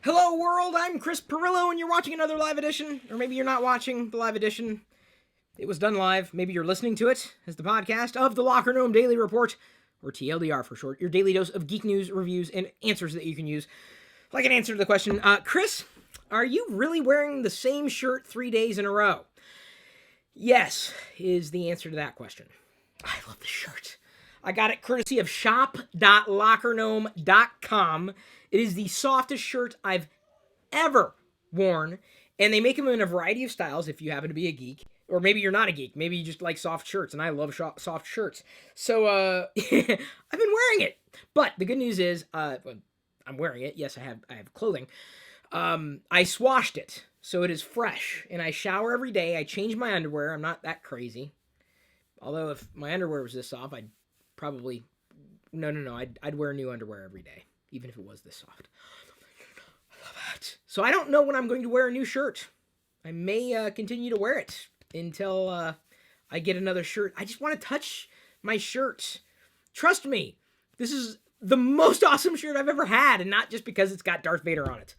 Hello world, I'm Chris Pirillo and you're watching another live edition, or maybe you're not watching the live edition. It was done live, maybe you're listening to it as the podcast of the LockerGnome Daily Report, or TLDR for short, your daily dose of geek news, reviews, and answers that you can use. Like an answer to the question, Chris, are you really wearing the same shirt 3 days in a row? Yes, is the answer to that question. I love the shirt. I got it courtesy of shop.lockergnome.com. It is the softest shirt I've ever worn, and they make them in a variety of styles if you happen to be a geek, or maybe you're not a geek. Maybe you just like soft shirts, and I love soft shirts. So, I've been wearing it. But the good news is, I'm wearing it. Yes, I have clothing. I swashed it, so it is fresh, and I shower every day. I change my underwear. I'm not that crazy. Although if my underwear was this soft, I'd probably... No. I'd wear new underwear every day, even if it was this soft. I love that. So I don't know when I'm going to wear a new shirt. I may continue to wear it until I get another shirt. I just want to touch my shirt. Trust me, this is the most awesome shirt I've ever had, and not just because it's got Darth Vader on it.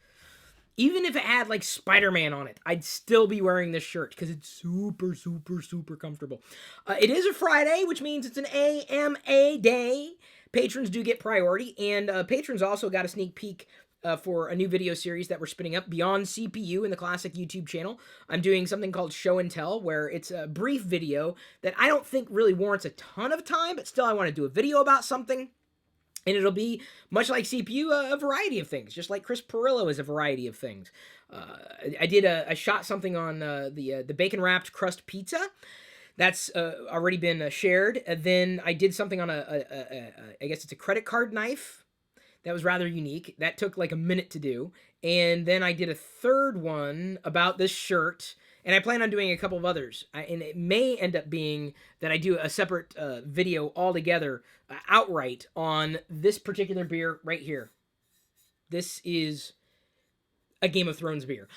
Even if it had, like, Spider-Man on it, I'd still be wearing this shirt because it's super, super, super comfortable. It is a Friday, which means it's an AMA day. Patrons do get priority, and patrons also got a sneak peek for a new video series that we're spinning up, Beyond CPU, in the classic YouTube channel. I'm doing something called Show and Tell, where it's a brief video that I don't think really warrants a ton of time, but still I want to do a video about something. And it'll be, much like CPU, a variety of things, just like Chris Pirillo is a variety of things. I shot something on the bacon-wrapped crust pizza. That's already been shared. And then I did something on I guess it's a credit card knife. That was rather unique. That took like a minute to do. And then I did a third one about this shirt. And I plan on doing a couple of others. And it may end up being that I do a separate video altogether, outright, on this particular beer right here. This is a Game of Thrones beer.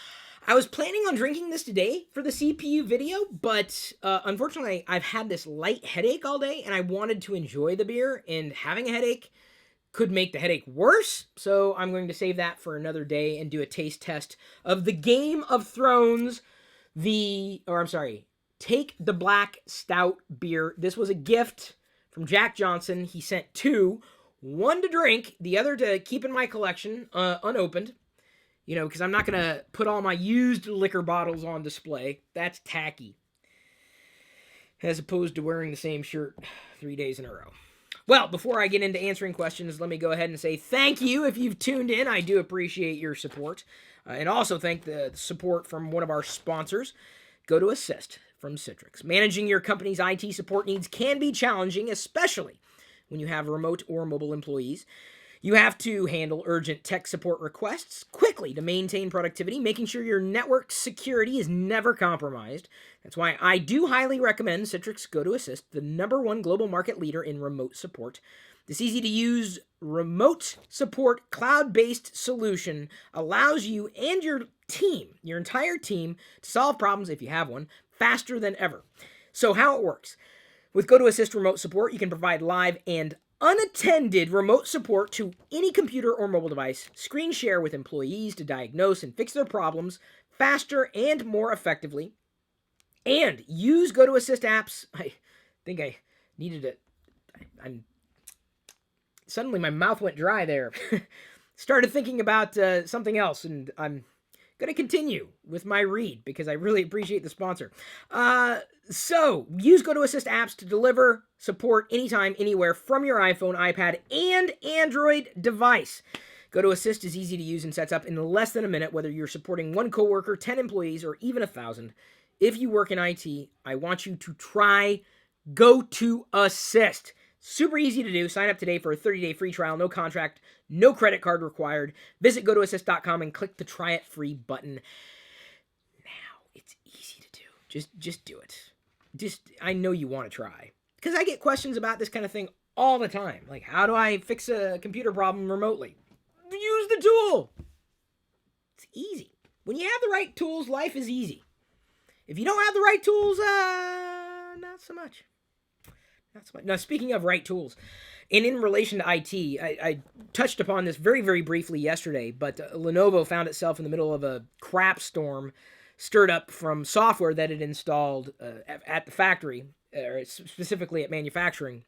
I was planning on drinking this today for the CPU video, but unfortunately I've had this light headache all day, and I wanted to enjoy the beer, and having a headache could make the headache worse, so I'm going to save that for another day and do a taste test of the Game of Thrones... Take the Black Stout beer. This was a gift from Jack Johnson. He sent two, one to drink, the other to keep in my collection, unopened. You know, because I'm not going to put all my used liquor bottles on display. That's tacky. As opposed to wearing the same shirt 3 days in a row. Well, before I get into answering questions, let me go ahead and say thank you if you've tuned in. I do appreciate your support. And also thank the support from one of our sponsors, Go to Assist from Citrix. Managing your company's IT support needs can be challenging, especially when you have remote or mobile employees. You have to handle urgent tech support requests quickly to maintain productivity, making sure your network security is never compromised. That's why I do highly recommend Citrix Go to Assist, the #1 global market leader in remote support. This easy-to-use remote support cloud-based solution allows you and your team, your entire team, to solve problems, if you have one, faster than ever. So how it works. With Go to Assist remote support, you can provide live and unattended remote support to any computer or mobile device, screen share with employees to diagnose and fix their problems faster and more effectively, and use Go to Assist apps. I think I needed it. Suddenly my mouth went dry there. Started thinking about something else, and I'm going to continue with my read because I really appreciate the sponsor. So, use Go to Assist apps to deliver support anytime, anywhere from your iPhone, iPad, and Android device. Go to Assist is easy to use and sets up in less than a minute, whether you're supporting one coworker, 10 employees, or even 1,000. If you work in IT, I want you to try Go to Assist. Super easy to do. Sign up today for a 30-day free trial, no contract, no credit card required. Visit gotoassist.com and click the try it free button. Now, it's easy to do. Just do it. I know you want to try. Because I get questions about this kind of thing all the time. Like, how do I fix a computer problem remotely? Use the tool. It's easy. When you have the right tools, life is easy. If you don't have the right tools, not so much. That's fine. Now, speaking of right tools, and in relation to IT, I touched upon this very, very briefly yesterday, but Lenovo found itself in the middle of a crap storm stirred up from software that it installed at the factory, or specifically at manufacturing,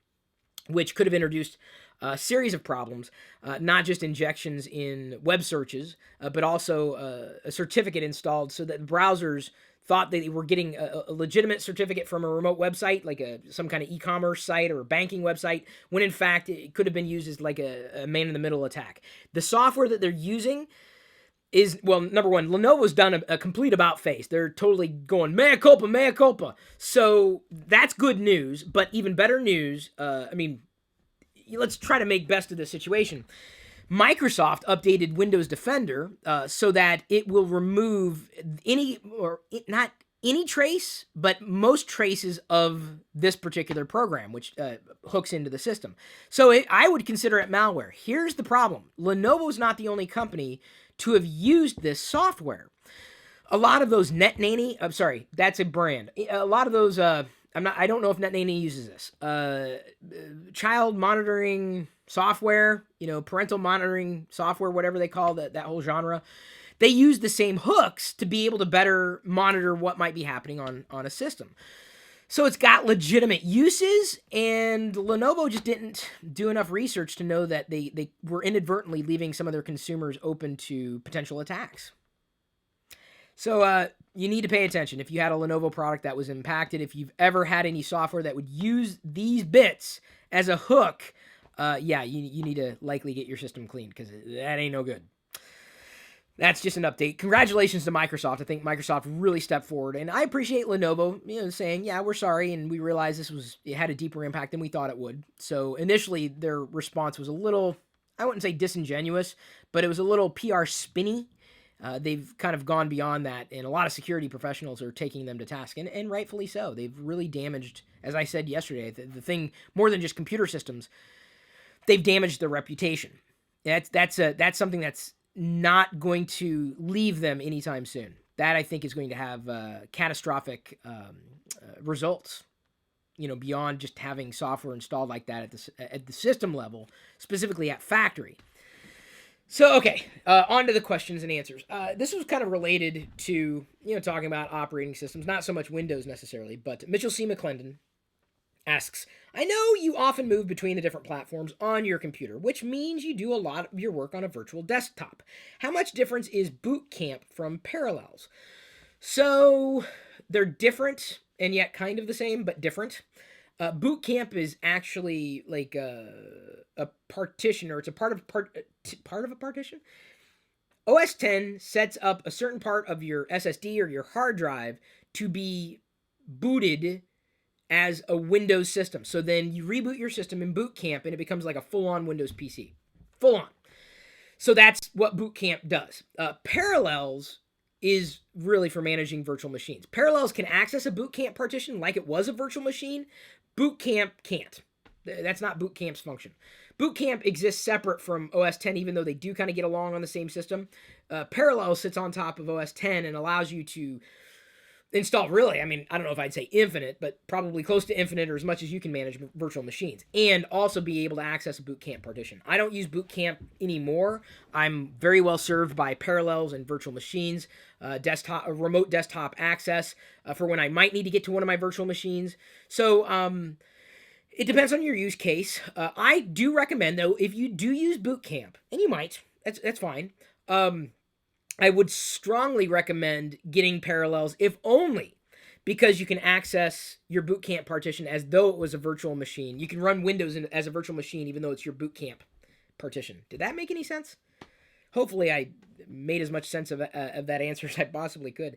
which could have introduced a series of problems, not just injections in web searches, but also a certificate installed so that browsers thought they were getting a legitimate certificate from a remote website, like some kind of e-commerce site or a banking website, when in fact it could have been used as like a man-in-the-middle attack. The software that they're using is, well, number one, Lenovo's done a complete about-face. They're totally going, mea culpa, mea culpa. So that's good news, but even better news, let's try to make best of this situation. Microsoft updated Windows Defender so that it will remove not any trace, but most traces of this particular program, which hooks into the system. So I would consider it malware. Here's the problem. Lenovo's not the only company to have used this software. A lot of those NetNanny, I'm sorry, that's a brand. A lot of those, I don't know if NetNanny uses this. Child monitoring software, parental monitoring software, whatever they call that whole genre. They use the same hooks to be able to better monitor what might be happening on a system. So it's got legitimate uses, and Lenovo just didn't do enough research to know that they were inadvertently leaving some of their consumers open to potential attacks. So you need to pay attention. If you had a Lenovo product that was impacted, if you've ever had any software that would use these bits as a hook, you need to likely get your system cleaned, because that ain't no good. That's just an update. Congratulations to Microsoft. I think Microsoft really stepped forward, and I appreciate Lenovo, saying, yeah, we're sorry, and we realize it had a deeper impact than we thought it would. So initially, their response was a little, I wouldn't say disingenuous, but it was a little PR spinny. They've kind of gone beyond that, and a lot of security professionals are taking them to task, and rightfully so. They've really damaged, as I said yesterday, the thing, more than just computer systems, they've damaged their reputation. That's something that's not going to leave them anytime soon. That, I think, is going to have catastrophic results, beyond just having software installed like that at the system level, specifically at factory. So, okay, on to the questions and answers. This was kind of related to, talking about operating systems, not so much Windows necessarily, but Mitchell C. McClendon asks, I know you often move between the different platforms on your computer, which means you do a lot of your work on a virtual desktop. How much difference is Boot Camp from Parallels? So, they're different, and yet kind of the same, but different. Boot Camp is actually like a partition, or it's a part of a partition. OS X sets up a certain part of your SSD or your hard drive to be booted as a Windows system. So then you reboot your system in Boot Camp, and it becomes like a full-on Windows PC. Full on. So that's what Boot Camp does. Parallels is really for managing virtual machines. Parallels can access a Boot Camp partition like it was a virtual machine. Boot Camp can't. That's not Boot Camp's function. Boot Camp exists separate from OS X, even though they do kind of get along on the same system. Parallels sits on top of OS X and allows you to install, really, I don't know if I'd say infinite, but probably close to infinite, or as much as you can manage virtual machines, and also be able to access a Boot Camp partition. I don't use Boot Camp anymore. I'm very well served by Parallels and virtual machines, remote desktop access for when I might need to get to one of my virtual machines. So it depends on your use case. I do recommend, though, if you do use Boot Camp, and you might, that's fine, I would strongly recommend getting Parallels, if only because you can access your Boot Camp partition as though it was a virtual machine. You can run Windows as a virtual machine, even though it's your Boot Camp partition. Did that make any sense? Hopefully I made as much sense of that answer as I possibly could.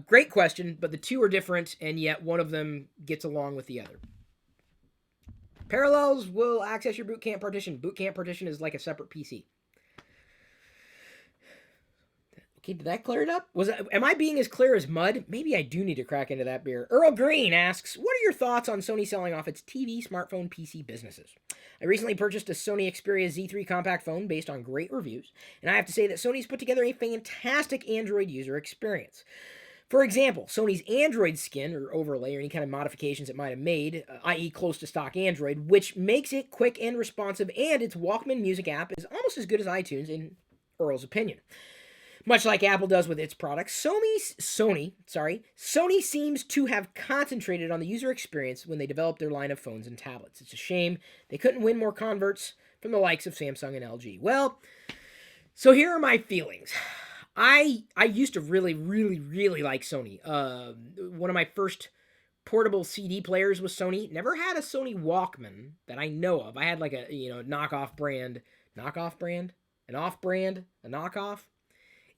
Great question, but the two are different, and yet one of them gets along with the other. Parallels will access your Boot Camp partition. Boot Camp partition is like a separate PC. Okay, did that clear it up? Am I being as clear as mud? Maybe I do need to crack into that beer. Earl Green asks, what are your thoughts on Sony selling off its TV, smartphone, PC businesses? I recently purchased a Sony Xperia Z3 compact phone based on great reviews, and I have to say that Sony's put together a fantastic Android user experience. For example, Sony's Android skin or overlay or any kind of modifications it might have made, i.e. close to stock Android, which makes it quick and responsive, and its Walkman music app is almost as good as iTunes in Earl's opinion. Much like Apple does with its products, Sony seems to have concentrated on the user experience when they developed their line of phones and tablets. It's a shame they couldn't win more converts from the likes of Samsung and LG. Well, so here are my feelings. I used to really like Sony. One of my first portable CD players was Sony. Never had a Sony Walkman that I know of. I had like a knockoff brand, an off-brand, a knockoff.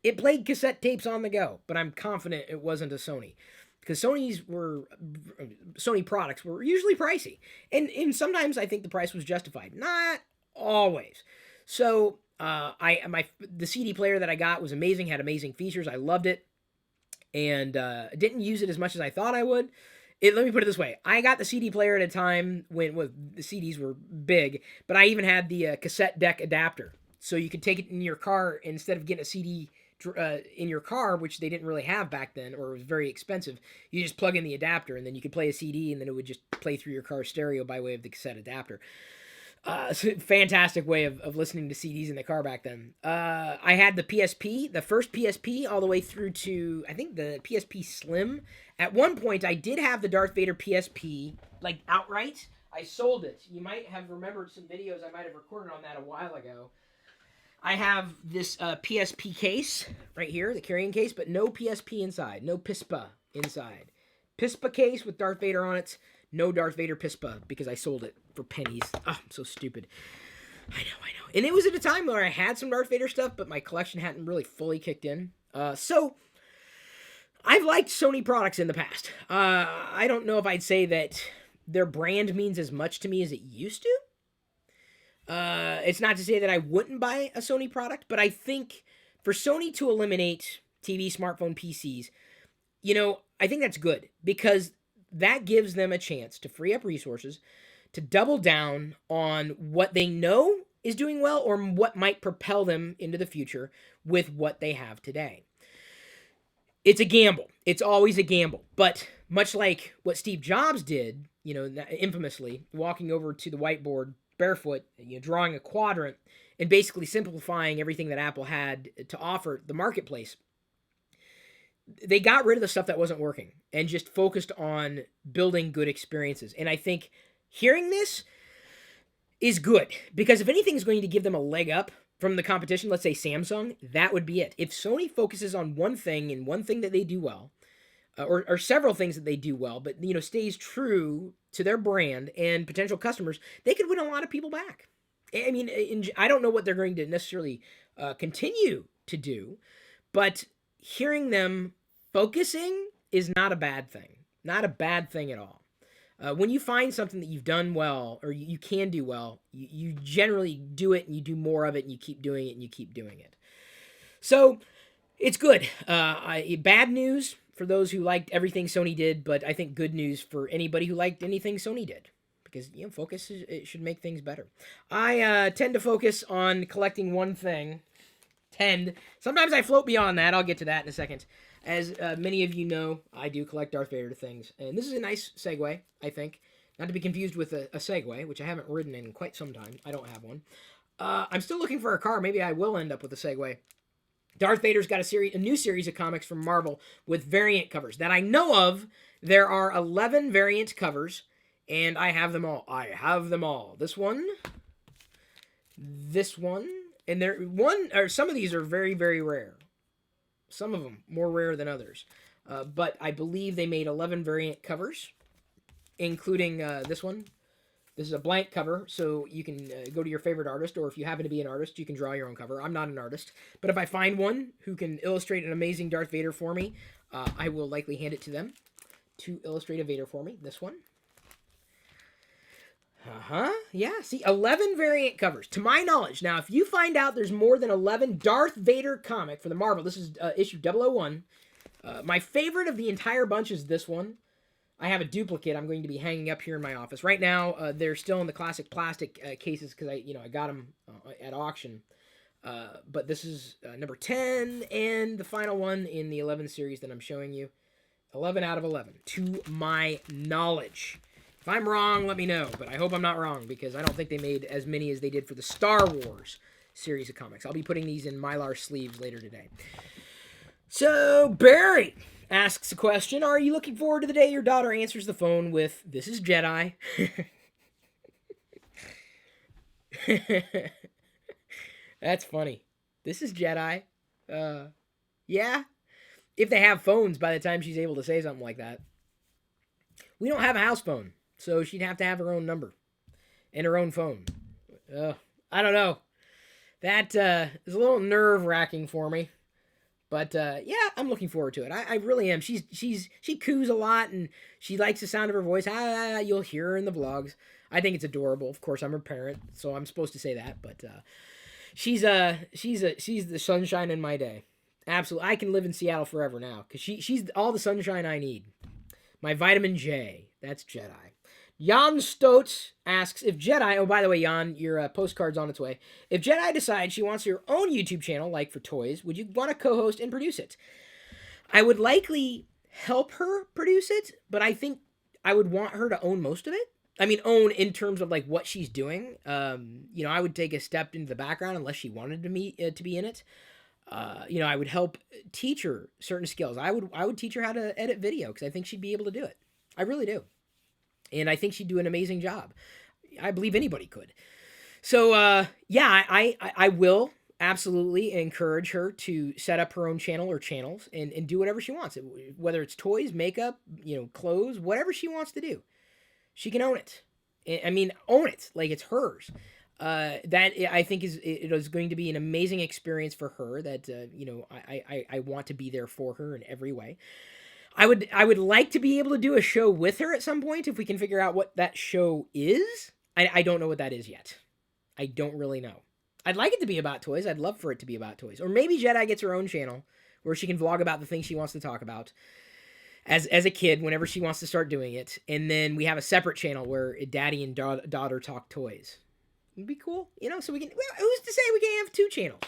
It played cassette tapes on the go, but I'm confident it wasn't a Sony. Because Sony products were usually pricey. And sometimes I think the price was justified. Not always. So the CD player that I got was amazing, had amazing features. I loved it. And didn't use it as much as I thought I would. Let me put it this way. I got the CD player at a time when the CDs were big, but I even had the cassette deck adapter. So you could take it in your car instead of getting a CD in your car, which they didn't really have back then, or it was very expensive. You just plug in the adapter, and then you could play a CD, and then it would just play through your car stereo by way of the cassette adapter. It's a fantastic way of listening to CDs in the car back then. I had the PSP, the first PSP, all the way through to, I think, the PSP Slim. At one point, I did have the Darth Vader PSP, like, outright. I sold it. You might have remembered some videos I might have recorded on that a while ago. I have this PSP case right here, the carrying case, but no PSP inside, no PISPA inside. PISPA case with Darth Vader on it, no Darth Vader PISPA because I sold it for pennies. Oh, I'm so stupid. I know. And it was at a time where I had some Darth Vader stuff, but my collection hadn't really fully kicked in. So I've liked Sony products in the past. I don't know if I'd say that their brand means as much to me as it used to. It's not to say that I wouldn't buy a Sony product, but I think for Sony to eliminate TV, smartphone, PCs, I think that's good because that gives them a chance to free up resources to double down on what they know is doing well or what might propel them into the future with what they have today. It's a gamble. It's always a gamble. But much like what Steve Jobs did, infamously, walking over to the whiteboard barefoot, drawing a quadrant and basically simplifying everything that Apple had to offer the marketplace. They got rid of the stuff that wasn't working and just focused on building good experiences. And I think hearing this is good because if anything is going to give them a leg up from the competition, let's say Samsung, that would be it. If Sony focuses on one thing and one thing that they do well, or several things that they do well, but stays true to their brand and potential customers, they could win a lot of people back. I mean, I don't know what they're going to necessarily continue to do, but hearing them focusing is not a bad thing. Not a bad thing at all. When you find something that you've done well or you can do well, you generally do it and you do more of it and you keep doing it and you keep doing it. So it's good. Bad news for those who liked everything Sony did, but I think good news for anybody who liked anything Sony did. Because, focus, it should make things better. I tend to focus on collecting one thing. Sometimes I float beyond that. I'll get to that in a second. As many of you know, I do collect Darth Vader things. And this is a nice segue, I think. Not to be confused with a Segway, which I haven't ridden in quite some time. I don't have one. I'm still looking for a car. Maybe I will end up with a Segway. Darth Vader's got a new series of comics from Marvel with variant covers. That I know of, there are 11 variant covers, and I have them all. This one, and some of these are very, very rare. Some of them more rare than others. But I believe they made 11 variant covers, including this one. This is a blank cover, so you can go to your favorite artist, or if you happen to be an artist, you can draw your own cover. I'm not an artist, but if I find one who can illustrate an amazing Darth Vader for me, I will likely hand it to them to illustrate a Vader for me. This one. Yeah, see, 11 variant covers. To my knowledge, now, if you find out there's more than 11 Darth Vader comic for the Marvel, this is issue 001. My favorite of the entire bunch is this one. I have a duplicate I'm going to be hanging up here in my office. Right now, they're still in the classic plastic cases because I got them at auction. But this is number 10 and the final one in the 11 series that I'm showing you. 11 out of 11, to my knowledge. If I'm wrong, let me know, but I hope I'm not wrong, because I don't think they made as many as they did for the Star Wars series of comics. I'll be putting these in Mylar sleeves later today. So, Barry asks a question. Are you looking forward to the day your daughter answers the phone with, "This is Jedi"? That's funny. This is Jedi. Yeah. If they have phones by the time she's able to say something like that. We don't have a house phone, so she'd have to have her own number and her own phone. I don't know. That is a little nerve-wracking for me. But yeah, I'm looking forward to it. I really am. She coos a lot, and she likes the sound of her voice. You'll hear her in the vlogs. I think it's adorable. Of course, I'm her parent, so I'm supposed to say that. But she's the sunshine in my day. Absolutely, I can live in Seattle forever now, because she's all the sunshine I need. My vitamin J. That's Jedi. Jan Stotz asks if Jedi. Oh, by the way, Jan, your postcard's on its way. If Jedi decides she wants her own YouTube channel, like for toys, would you want to co-host and produce it? I would likely help her produce it, but I think I would want her to own most of it. I mean, own in terms of like what she's doing. I would take a step into the background unless she wanted to be in it. I would help teach her certain skills. I would teach her how to edit video, because I think she'd be able to do it. I really do. And I think she'd do an amazing job. I believe anybody could. So, yeah, I will absolutely encourage her to set up her own channel or channels and do whatever she wants. Whether it's toys, makeup, clothes, whatever she wants to do. She can own it. I mean, own it. Like, it's hers. That I think it is going to be an amazing experience for her. That I want to be there for her in every way. I would like to be able to do a show with her at some point if we can figure out what that show is. I don't know what that is yet. I don't really know. I'd like it to be about toys. I'd love for it to be about toys. Or maybe Jedi gets her own channel where she can vlog about the things she wants to talk about as a kid whenever she wants to start doing it. And then we have a separate channel where daddy and daughter talk toys. It'd be cool, so we can, who's to say we can't have two channels?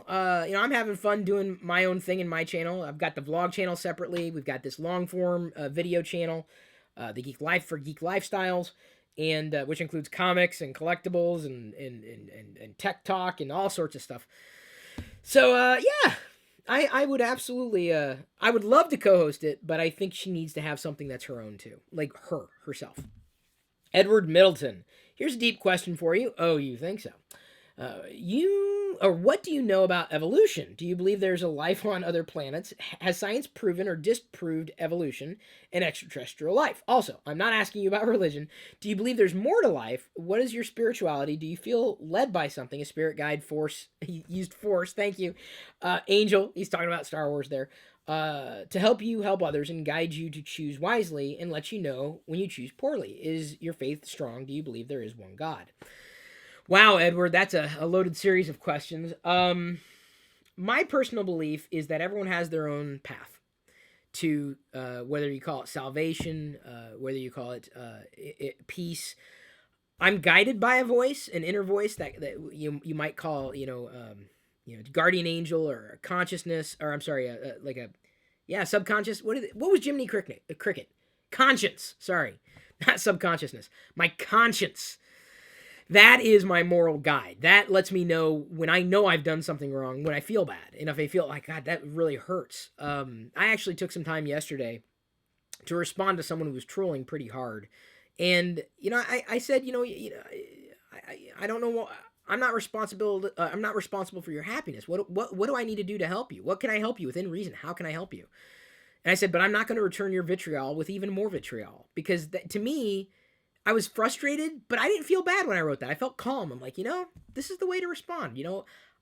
I'm having fun doing my own thing in my channel. I've got the vlog channel separately. We've got this long form video channel, the Geek Life for Geek Lifestyles, and which includes comics and collectibles and tech talk and all sorts of stuff. So yeah, I would absolutely I would love to co-host it, but I think she needs to have something that's her own too, like herself. Edward Middleton. Here's a deep question for you. Oh, you think so? What do you know about evolution? Do you believe there's a life on other planets? Has science proven or disproved evolution and extraterrestrial life? Also, I'm not asking you about religion. Do you believe there's more to life? What is your spirituality? Do you feel led by something, a spirit guide, force? He used force, thank you. Angel, he's talking about Star Wars there. To help you help others and guide you to choose wisely and let you know when you choose poorly. Is your faith strong? Do you believe there is one God? Wow, Edward, that's a loaded series of questions. My personal belief is that everyone has their own path to whether you call it salvation, whether you call it peace. I'm guided by a voice, an inner voice that you might call guardian angel or a consciousness, or I'm sorry, subconscious. What was Jiminy Cricket? Conscience. Sorry, not subconsciousness. My conscience. That is my moral guide. That lets me know when I know I've done something wrong, when I feel bad, and if I feel like, God, that really hurts. I actually took some time yesterday to respond to someone who was trolling pretty hard, and I said, I don't know. I'm not responsible. I'm not responsible for your happiness. What do I need to do to help you? What can I help you within reason? How can I help you? And I said, but I'm not going to return your vitriol with even more vitriol, because to me, I was frustrated, but I didn't feel bad when I wrote that. I felt calm. I'm like, this is the way to respond.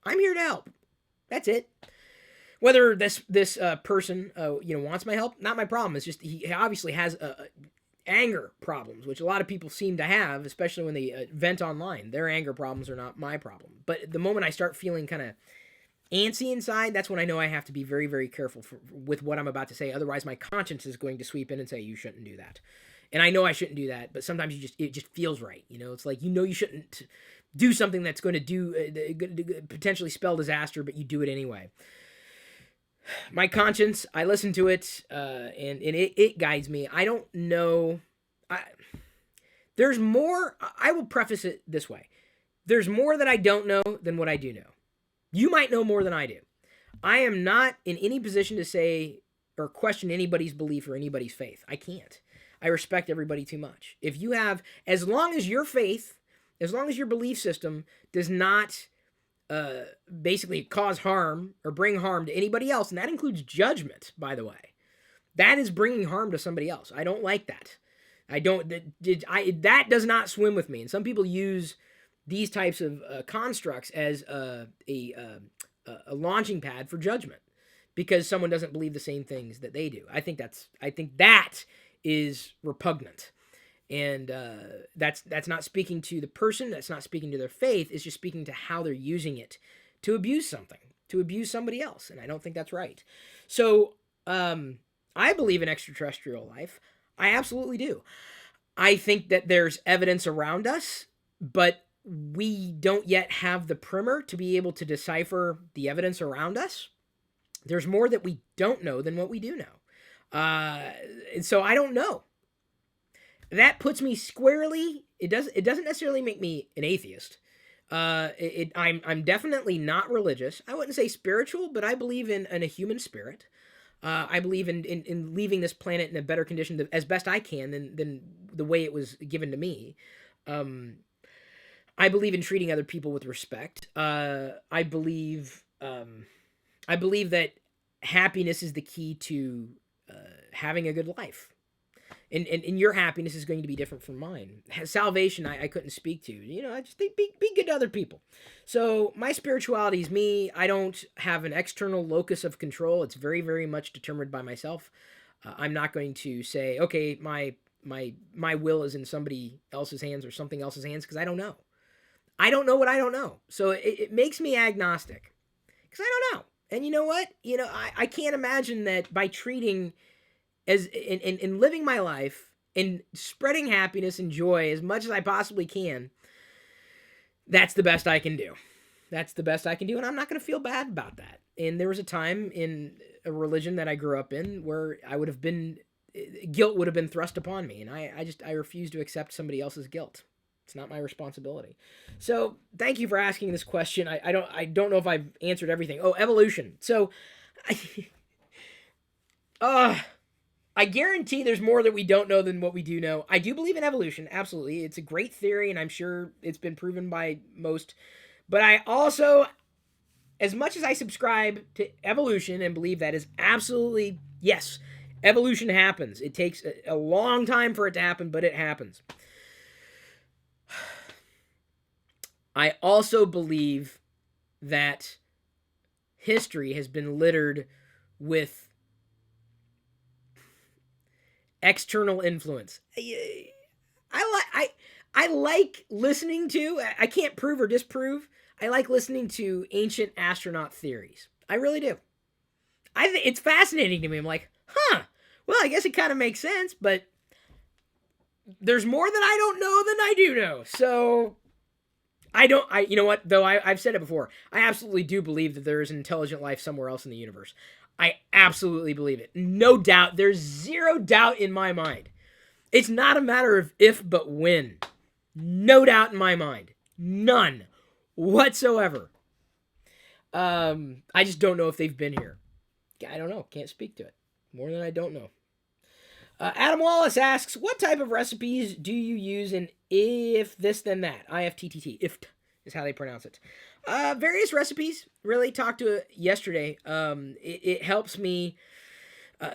I'm here to help. That's it. Whether this person wants my help, not my problem. It's just he obviously has anger problems, which a lot of people seem to have, especially when they vent online. Their anger problems are not my problem. But the moment I start feeling kind of antsy inside, that's when I know I have to be very, very careful with what I'm about to say. Otherwise, my conscience is going to sweep in and say, you shouldn't do that. And I know I shouldn't do that, but sometimes it just feels right. It's like, you shouldn't do something that's going to potentially spell disaster, but you do it anyway. My conscience, I listen to it, and it guides me. I don't know. There's more. I will preface it this way: there's more that I don't know than what I do know. You might know more than I do. I am not in any position to say or question anybody's belief or anybody's faith. I can't. I respect everybody too much. If you have, as long as your faith, as long as your belief system does not basically cause harm or bring harm to anybody else, and that includes judgment, by the way, that is bringing harm to somebody else. I don't like that. I don't. That does not swim with me. And some people use these types of constructs as a launching pad for judgment because someone doesn't believe the same things that they do. I think that is repugnant, and that's not speaking to the person. That's not speaking to their faith. It's just speaking to how they're using it to abuse something, to abuse somebody else, and I don't think that's right. So I believe in extraterrestrial life. I absolutely do. I think that there's evidence around us, but we don't yet have the primer to be able to decipher the evidence around us. There's more that we don't know than what we do know. And so I don't know. That puts me squarely. It doesn't necessarily make me an atheist. I'm definitely not religious. I wouldn't say spiritual, but I believe in a human spirit. I believe in leaving this planet in a better condition as best I can than the way it was given to me. I believe in treating other people with respect. I believe that happiness is the key to having a good life. And your happiness is going to be different from mine. Salvation, I couldn't speak to. I just think be good to other people. So my spirituality is me. I don't have an external locus of control. It's very, very much determined by myself. I'm not going to say, okay, my will is in somebody else's hands or something else's hands, because I don't know. I don't know what I don't know. So it makes me agnostic, because I don't know. And you know what? I can't imagine that by treating as in living my life and spreading happiness and joy as much as I possibly can, that's the best I can do. That's the best I can do, and I'm not going to feel bad about that. And there was a time in a religion that I grew up in where guilt would have been thrust upon me, and I refuse to accept somebody else's guilt. It's not my responsibility. So thank you for asking this question. I don't know if I've answered everything. Oh, evolution. So I guarantee there's more that we don't know than what we do know. I do believe in evolution, absolutely. It's a great theory, and I'm sure it's been proven by most. But I also, as much as I subscribe to evolution and believe that is absolutely, yes, evolution happens. It takes a long time for it to happen, but it happens. I also believe that history has been littered with external influence. I like listening to, I can't prove or disprove, I like listening to ancient astronaut theories. I really do. I think it's fascinating to me. I'm like, well, I guess it kind of makes sense, but there's more that I don't know than I do know. So you know what, though, I've said it before. I absolutely do believe that there is an intelligent life somewhere else in the universe. I absolutely believe it. No doubt. There's zero doubt in my mind. It's not a matter of if, but when. No doubt in my mind. None whatsoever. I just don't know if they've been here. I don't know. Can't speak to it. More than I don't know. Adam Wallace asks, what type of recipes do you use in If This Then That? IFTTT. IFT is how they pronounce it. Various recipes. Really talked to it yesterday. It helps me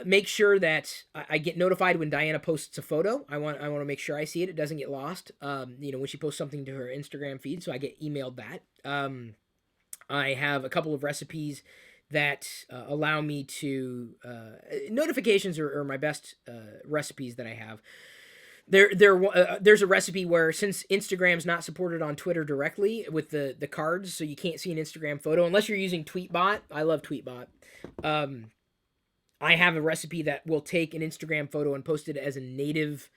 make sure that I get notified when Diana posts a photo. I want to make sure I see it. It doesn't get lost. When she posts something to her Instagram feed, so I get emailed that. I have a couple of recipes that allow me to notifications are my best recipes that I have. There's a recipe where, since Instagram's not supported on Twitter directly with the cards, so you can't see an Instagram photo unless you're using Tweetbot. I love Tweetbot. I have a recipe that will take an Instagram photo and post it as a native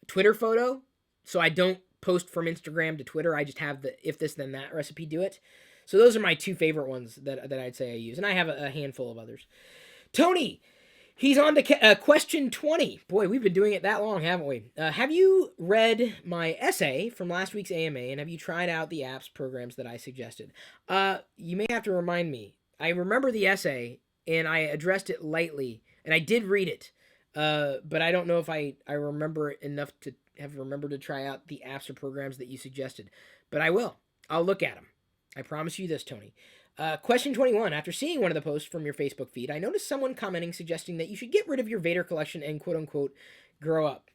Twitter photo. So I don't post from Instagram to Twitter. I just have the If This Then That recipe do it. So those are my two favorite ones that I'd say I use, and I have a handful of others. Tony, he's on to question 20. Boy, we've been doing it that long, haven't we? Have you read my essay from last week's AMA, and have you tried out the apps programs that I suggested? You may have to remind me. I remember the essay, and I addressed it lightly, and I did read it, but I don't know if I remember it enough to have remembered to try out the apps or programs that you suggested. But I will. I'll look at them. I promise you this, Tony. Question 21. After seeing one of the posts from your Facebook feed, I noticed someone commenting suggesting that you should get rid of your Vader collection and quote-unquote grow up.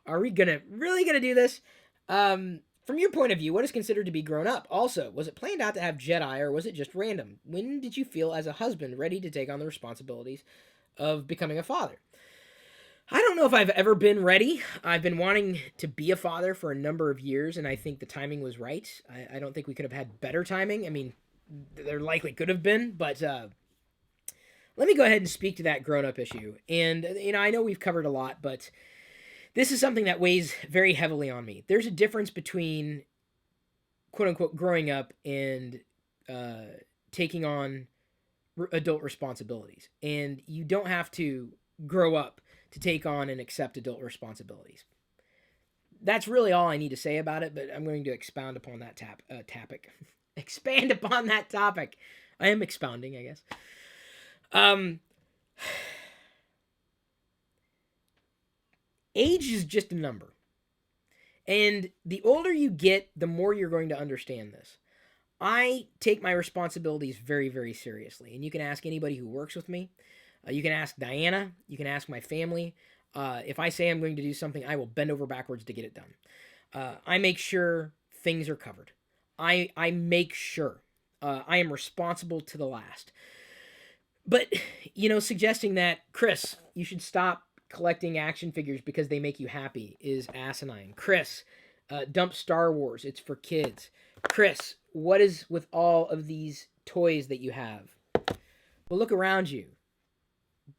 Are we really gonna do this? From your point of view, what is considered to be grown up? Also, was it planned out to have Jedi, or was it just random? When did you feel as a husband ready to take on the responsibilities of becoming a father? I don't know if I've ever been ready. I've been wanting to be a father for a number of years, and I think the timing was right. I don't think we could have had better timing. I mean, there likely could have been, but let me go ahead and speak to that grown-up issue. And, I know we've covered a lot, but this is something that weighs very heavily on me. There's a difference between, quote-unquote, growing up and taking on adult responsibilities. And you don't have to grow up to take on and accept adult responsibilities. That's really all I need to say about it, but I'm going to expound upon that topic. Expand upon that topic. I am expounding, I guess. Age is just a number. And the older you get, the more you're going to understand this. I take my responsibilities very, very seriously. And you can ask anybody who works with me. You can ask Diana. You can ask my family. If I say I'm going to do something, I will bend over backwards to get it done. I make sure things are covered. I make sure. I am responsible to the last. But, suggesting that, Chris, you should stop collecting action figures because they make you happy is asinine. Chris, dump Star Wars. It's for kids. Chris, what is with all of these toys that you have? Well, look around you.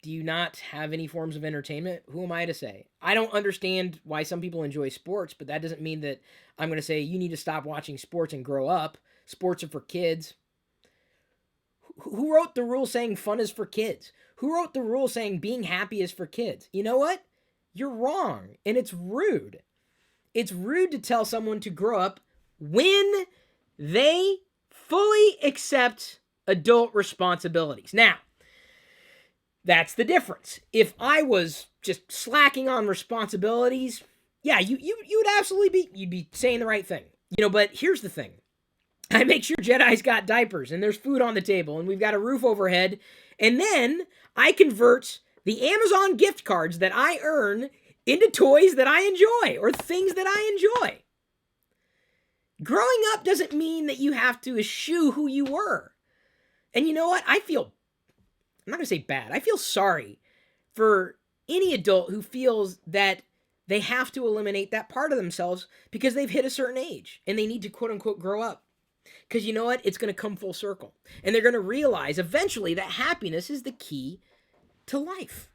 Do you not have any forms of entertainment? Who am I to say? I don't understand why some people enjoy sports, but that doesn't mean that I'm going to say you need to stop watching sports and grow up. Sports are for kids. Who wrote the rule saying fun is for kids? Who wrote the rule saying being happy is for kids? You know what? You're wrong, and it's rude. It's rude to tell someone to grow up when they fully accept adult responsibilities. Now, that's the difference. If I was just slacking on responsibilities, yeah, you would absolutely you'd be saying the right thing. But here's the thing. I make sure Jedi's got diapers and there's food on the table and we've got a roof overhead. And then I convert the Amazon gift cards that I earn into toys that I enjoy or things that I enjoy. Growing up doesn't mean that you have to eschew who you were. And you know what? I'm not going to say bad. I feel sorry for any adult who feels that they have to eliminate that part of themselves because they've hit a certain age and they need to quote unquote grow up. Because you know what? It's going to come full circle. And they're going to realize eventually that happiness is the key to life.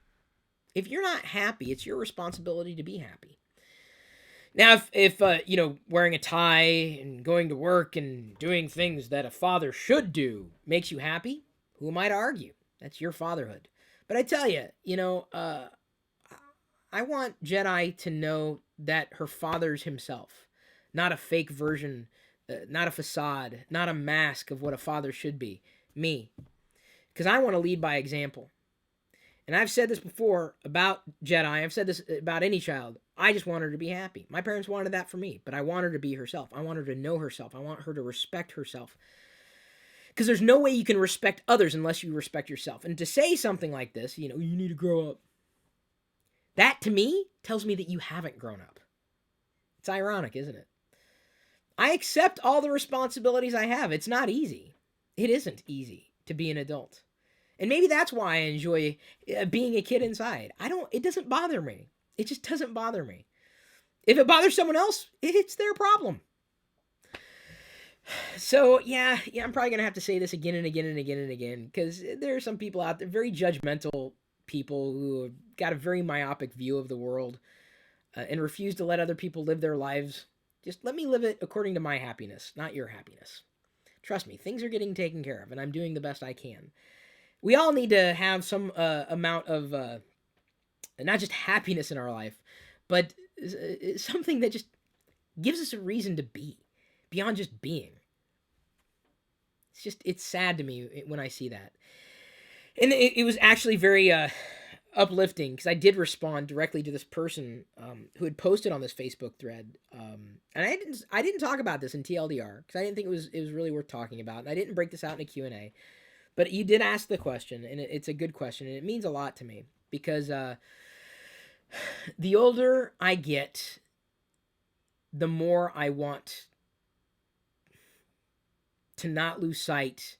If you're not happy, it's your responsibility to be happy. Now, if wearing a tie and going to work and doing things that a father should do makes you happy, who am I to argue? That's your fatherhood. But I tell you, I want Jedi to know that her father's himself, not a fake version, not a facade, not a mask of what a father should be. Me. Because I want to lead by example. And I've said this before about Jedi. I've said this about any child. I just want her to be happy. My parents wanted that for me, but I want her to be herself. I want her to know herself. I want her to respect herself. Because there's no way you can respect others unless you respect yourself. And to say something like this, you need to grow up. That, to me, tells me that you haven't grown up. It's ironic, isn't it? I accept all the responsibilities I have. It's not easy. It isn't easy to be an adult. And maybe that's why I enjoy being a kid inside. It doesn't bother me. It just doesn't bother me. If it bothers someone else, it's their problem. So, yeah, I'm probably going to have to say this again and again and again and again, because there are some people out there, very judgmental people who have got a very myopic view of the world and refuse to let other people live their lives Just let me live it according to my happiness, not your happiness. Trust me, things are getting taken care of, and I'm doing the best I can. We all need to have some amount of not just happiness in our life, but something that just gives us a reason to be beyond just being. It's sad to me when I see that. And it was actually very uplifting because I did respond directly to this person who had posted on this Facebook thread, and I didn't talk about this in TLDR because I didn't think it was really worth talking about, and I didn't break this out in a Q&A. But you did ask the question, and it's a good question, and it means a lot to me because the older I get, the more I want to not lose sight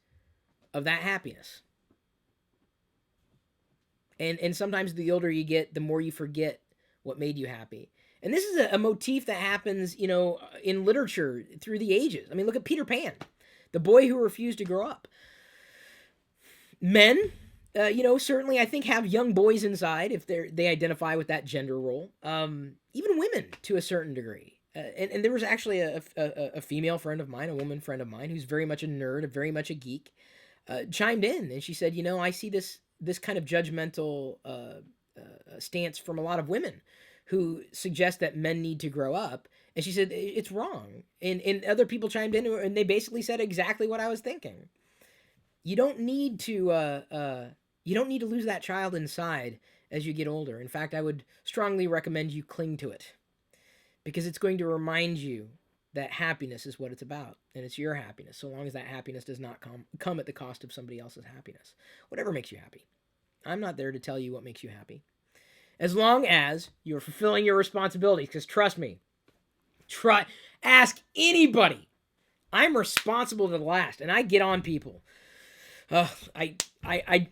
of that happiness. And sometimes the older you get, the more you forget what made you happy. And this is a motif that happens, in literature through the ages. I mean, look at Peter Pan, the boy who refused to grow up. Men, certainly I think have young boys inside if they identify with that gender role. Even women to a certain degree. And there was actually a female friend of mine, a woman friend of mine, who's very much a nerd, very much a geek, chimed in. And she said, I see this kind of judgmental stance from a lot of women who suggest that men need to grow up. And she said, it's wrong. And other people chimed in and they basically said exactly what I was thinking. You don't need to lose that child inside as you get older. In fact, I would strongly recommend you cling to it because it's going to remind you that happiness is what it's about, and it's your happiness, so long as that happiness does not come at the cost of somebody else's happiness. Whatever makes you happy. I'm not there to tell you what makes you happy. As long as you're fulfilling your responsibilities, because trust me, ask anybody. I'm responsible to the last, and I get on people. I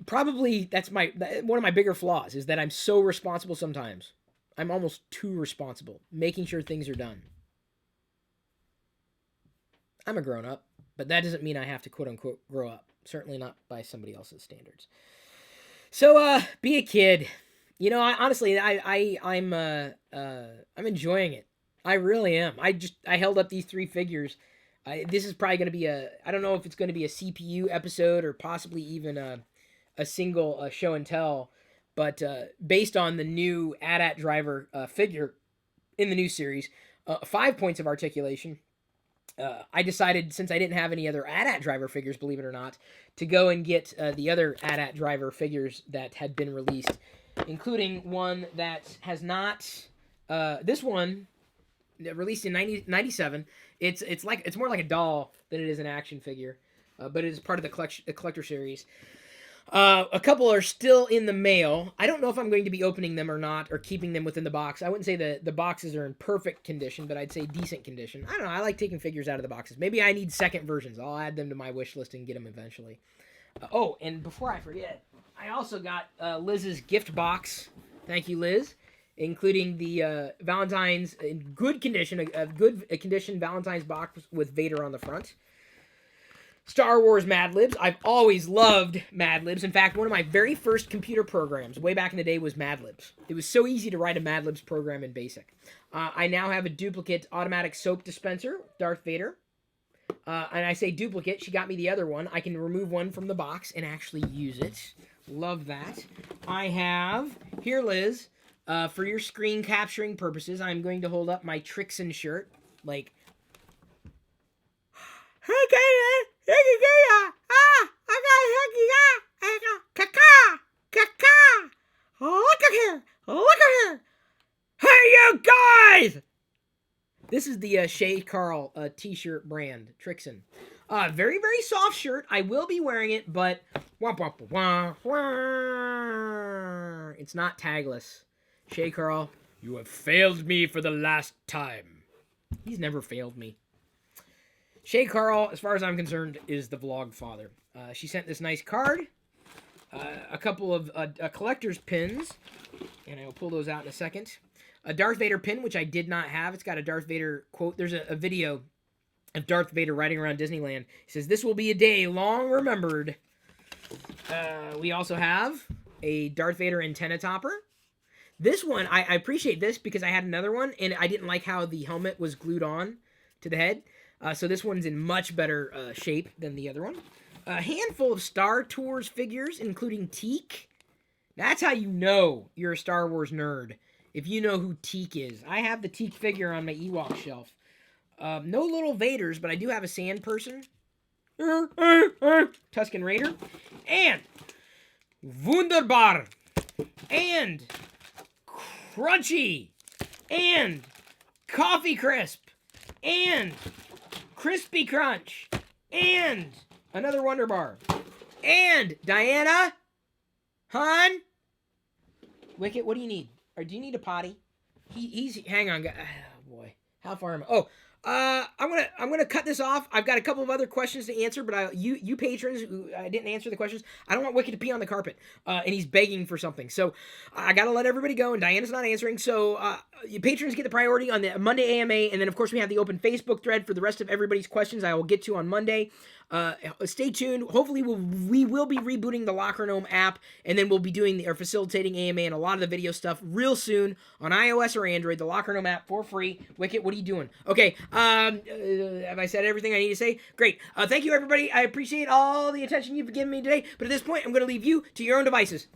probably, that's one of my bigger flaws, is that I'm so responsible sometimes. I'm almost too responsible, making sure things are done. I'm a grown-up, but that doesn't mean I have to quote-unquote grow up. Certainly not by somebody else's standards. So, be a kid. Honestly, I'm enjoying it. I really am. I held up these 3 figures. This is probably going to be I don't know if it's going to be a CPU episode or possibly even a single show and tell, but based on the new AT-AT driver figure in the new series, 5 points of articulation. I decided, since I didn't have any other AT-AT driver figures, believe it or not, to go and get the other AT-AT driver figures that had been released, including one that has not. This one, released in 1997. It's more like a doll than it is an action figure, but it is part of the collector series. A couple are still in the mail. I don't know if I'm going to be opening them or not, or keeping them within the box. I wouldn't say the boxes are in perfect condition, but I'd say decent condition. I don't know. I like taking figures out of the boxes. Maybe I need second versions. I'll add them to my wish list and get them eventually. And before I forget, I also got Liz's gift box. Thank you, Liz. Including the Valentine's in good condition, a good condition Valentine's box with Vader on the front. Star Wars Mad Libs. I've always loved Mad Libs. In fact, one of my very first computer programs way back in the day was Mad Libs. It was so easy to write a Mad Libs program in BASIC. I now have a duplicate automatic soap dispenser, Darth Vader. And I say duplicate. She got me the other one. I can remove one from the box and actually use it. Love that. I have, here, Liz, for your screen capturing purposes, I'm going to hold up my Trixon shirt. Like, look at here. Hey, you guys! This is the Shay Carl t-shirt brand, Trixon. Very, very soft shirt. I will be wearing it, but it's not tagless. Shay Carl, you have failed me for the last time. He's never failed me. Shay Carl, as far as I'm concerned, is the vlog father. She sent this nice card, a couple of collector's pins, and I will pull those out in a second. A Darth Vader pin, which I did not have. It's got a Darth Vader quote. There's a video of Darth Vader riding around Disneyland. He says, "This will be a day long remembered." We also have a Darth Vader antenna topper. This one, I appreciate this because I had another one, and I didn't like how the helmet was glued on to the head. So this one's in much better shape than the other one. A handful of Star Tours figures, including Teak. That's how you know you're a Star Wars nerd, if you know who Teak is. I have the Teak figure on my Ewok shelf. No little Vaders, but I do have a sand person. Tusken Raider. And Wunderbar. And Crunchy. And Coffee Crisp. And Crispy Crunch. And another Wonder Bar. And Diana. Hon. Wicket, what do you need? Or do you need a potty? He's hang on. Oh boy. How far am I? Oh, I'm gonna cut this off. I've got a couple of other questions to answer, but you patrons who I didn't answer the questions, I don't want Wicket to pee on the carpet. And he's begging for something, so I gotta let everybody go. And Diana's not answering, so you patrons get the priority on the Monday AMA, and then of course we have the open Facebook thread for the rest of everybody's questions. I will get to on Monday. Stay tuned. Hopefully we will be rebooting the LockerGnome app, and then we'll be doing or facilitating AMA and a lot of the video stuff real soon on iOS or Android. The LockerGnome app for free. Wicket, what are you doing? Okay. Have I said everything I need to say? Great. Thank you, everybody. I appreciate all the attention you've given me today. But at this point, I'm going to leave you to your own devices.